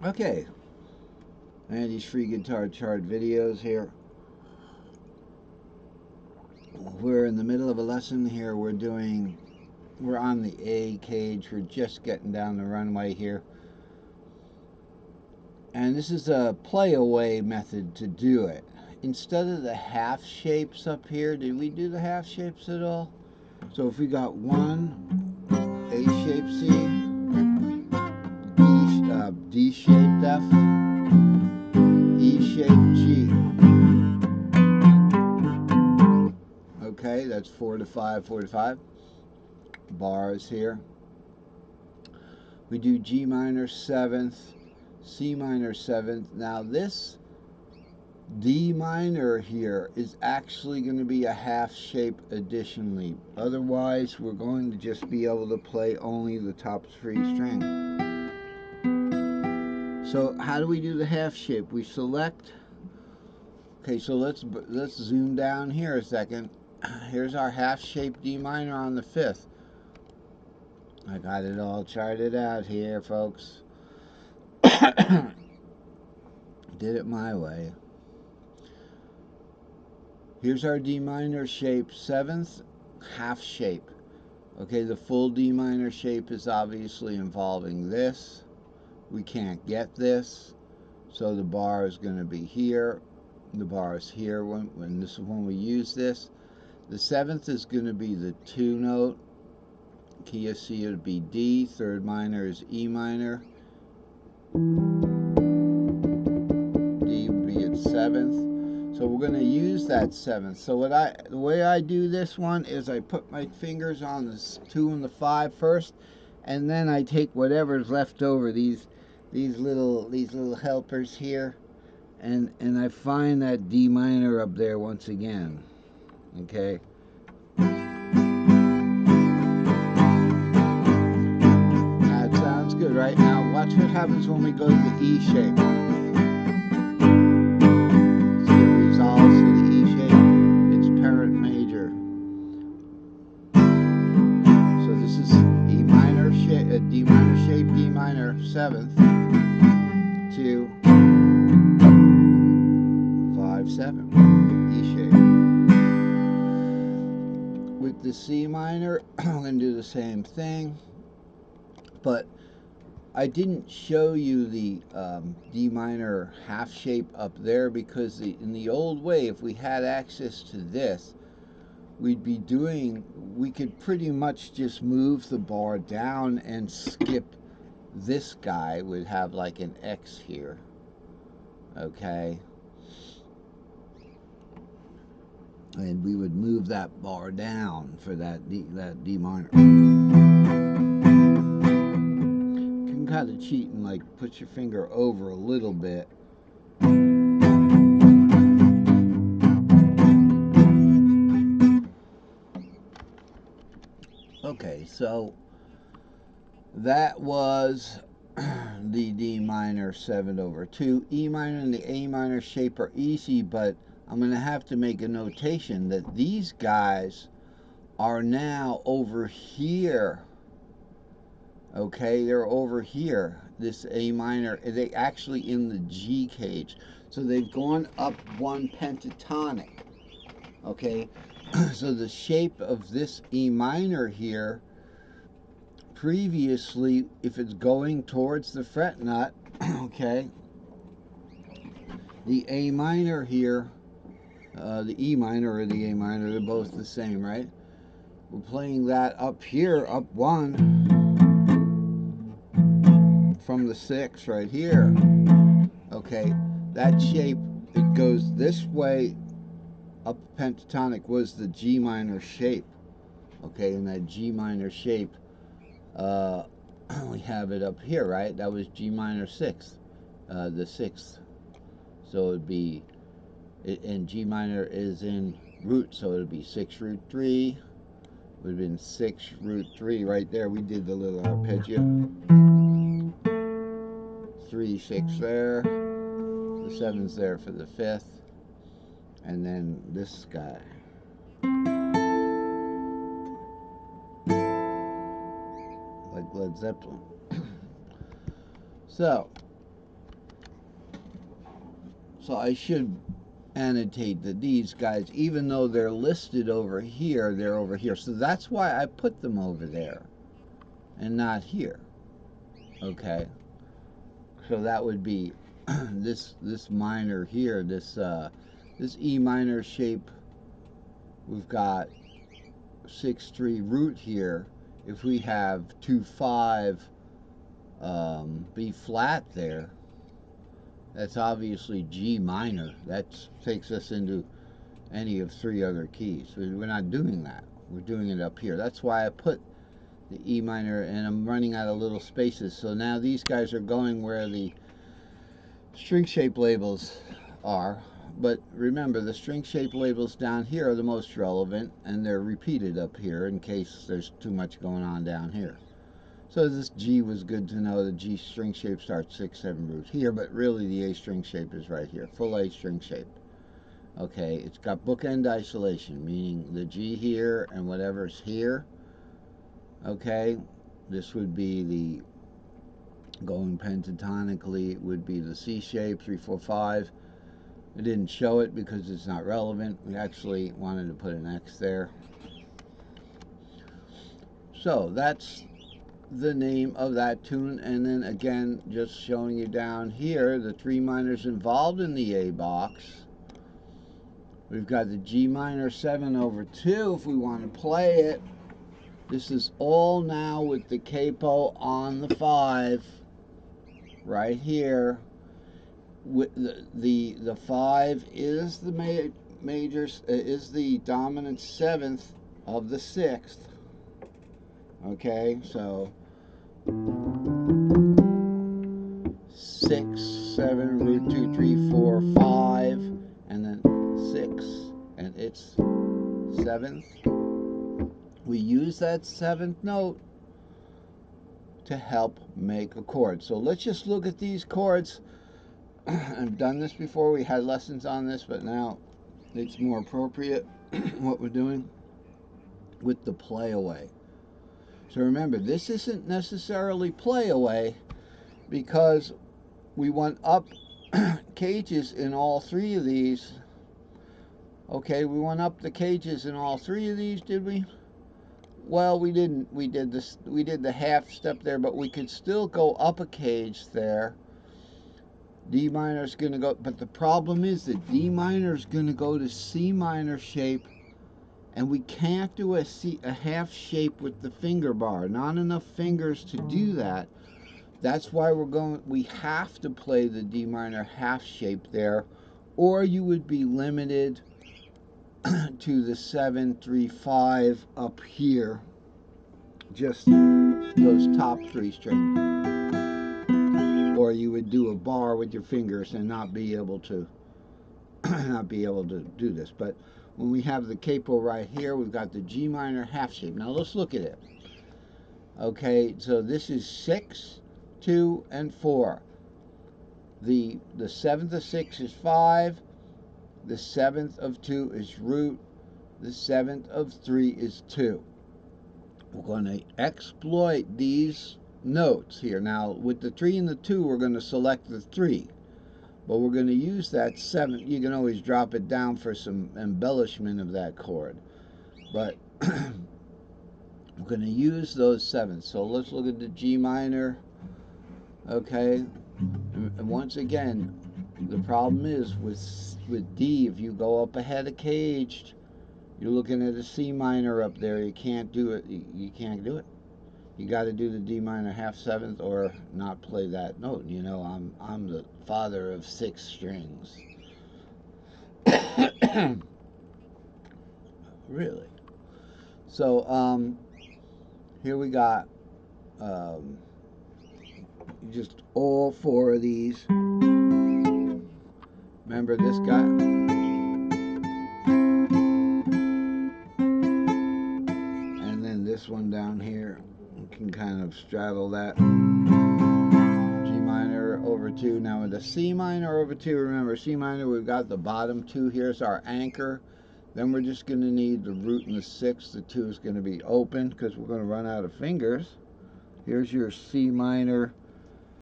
Okay, Andy's free guitar chart videos here. We're in the middle of a lesson here. We're on the A cage. We're just getting down the runway here. And this is a play away method to do it. Instead of the half shapes up here, did we do the half shapes at all? So if we got one A shaped C, D shaped F, E shaped G. Okay, that's 4 to 5, 4 to 5. Bars here. We do G minor 7th, C minor 7th. Now this D minor here is actually going to be a half shape additionally. Otherwise, we're going to just be able to play only the top 3 string. So how do we do the half shape? We select. Okay, so let's zoom down here a second. Here's our half shape D minor on the 5th. I got it all charted out here, folks. Did it my way. Here's our D minor shape, 7th, half shape. Okay, the full D minor shape is obviously involving this. We can't get this, so the bar is going to be here. The bar is here when we use this. The 7th is going to be the 2 note. Key of C would be D. 3rd minor is E minor. D would be its 7th. So we're going to use that 7th. So the way I do this one is I put my fingers on the 2 and the 5 first, and then I take whatever's left over, these little helpers here, and I find that D minor up there once again. Okay. That sounds good, right? Now watch what happens when we go to the E shape. See, it resolves to the E shape. It's parent major. So this is E minor shape, D minor shape, D minor 7th, 2, 5, 7, E shape. With the C minor, I'm going to do the same thing, but I didn't show you the D minor half shape up there because in the old way, if we had access to this, we could pretty much just move the bar down and skip this guy. Would have like an X here. Okay. And we would move that bar down for that D minor. You can kind of cheat and like put your finger over a little bit. Okay, so that was the D minor 7/2. E minor and the A minor shape are easy, but I'm going to have to make a notation that these guys are now over here. Okay, they're over here. This A minor, they actually in the G cage. So they've gone up one pentatonic. Okay, so the shape of this E minor here, previously, if it's going towards the fret nut, okay, the A minor here, the E minor or the A minor, they're both the same, right? We're playing that up here, up 1, from the 6 right here. Okay, that shape, it goes this way up pentatonic was the G minor shape. Okay, and that G minor shape, we have it up here, right? That was G minor 6th, the 6th. So it'd be, and G minor is in root, so it'd be 6√3. Would have been 6√3 right there. We did the little arpeggio. 3, 6 there. The 7's there for the 5th. And then this guy. Like Led Zeppelin. So, So I should annotate that these guys, even though they're listed over here, they're over here. So that's why I put them over there and not here. Okay. So that would be this minor here, this E minor shape. We've got 6-3 root here. If we have 2-5 B flat there, that's obviously G minor. That takes us into any of 3 other keys. We're not doing that. We're doing it up here. That's why I put the E minor, and I'm running out of little spaces. So now these guys are going where the string shape labels are. But remember, the string shape labels down here are the most relevant, and they're repeated up here in case there's too much going on down here. So this G was good to know. The G string shape starts 6-7 root here, but really the A string shape is right here, full A string shape. Okay, it's got bookend isolation, meaning the G here and whatever's here. Okay, this would be the, going pentatonically, it would be the C shape, 3-4-5. I didn't show it because it's not relevant. We actually wanted to put an X there. So that's the name of that tune. And then again, just showing you down here, the 3 minors involved in the A box. We've got the G minor 7/2 if we want to play it. This is all now with the capo on the 5 right here. With the 5 is the major, is the dominant 7th of the 6th. Okay, so 6, 7, root 2, 3, 4, 5, and then 6, and it's 7th. We use that 7th note to help make a chord. So let's just look at these chords. I've done this before. We had lessons on this, but now it's more appropriate what we're doing with the play away. So remember, this isn't necessarily play away because we want up cages in all 3 of these. Okay, we went up the cages in all 3 of these, did we? Well, we didn't. We did this. We did the half step there, but we could still go up a cage there. D minor is going to go, but the problem is that D minor is going to go to C minor shape, and we can't do a half shape with the finger bar. Not enough fingers to do that. That's why we have to play the D minor half shape there, or you would be limited to the 7-3-5 up here, just those top 3 strings, or you would do a bar with your fingers and not be able to do this. But when we have the capo right here, we've got the G minor half shape. Now let's look at it. Okay, so this is 6, 2, and 4. The 7th of 6 is 5. The 7th of 2 is root. The 7th of 3 is 2. We're going to exploit these notes here. Now, with the 3 and the 2, we're going to select the 3. But we're going to use that 7. You can always drop it down for some embellishment of that chord. But we're going to use those 7s. So let's look at the G minor. Okay. And once again, the problem is with D, if you go up ahead of caged, you're looking at a C minor up there. You can't do it. You can't do it. You got to do the D minor half 7th or not play that note. You know, I'm the father of 6 strings. Really. So here we got just all 4 of these. Remember this guy? And then this one down here. You can kind of straddle that. G minor over 2. Now with the C minor over 2, remember C minor, we've got the bottom 2 here as our anchor. Then we're just going to need the root and the 6. The 2 is going to be open because we're going to run out of fingers. Here's your C minor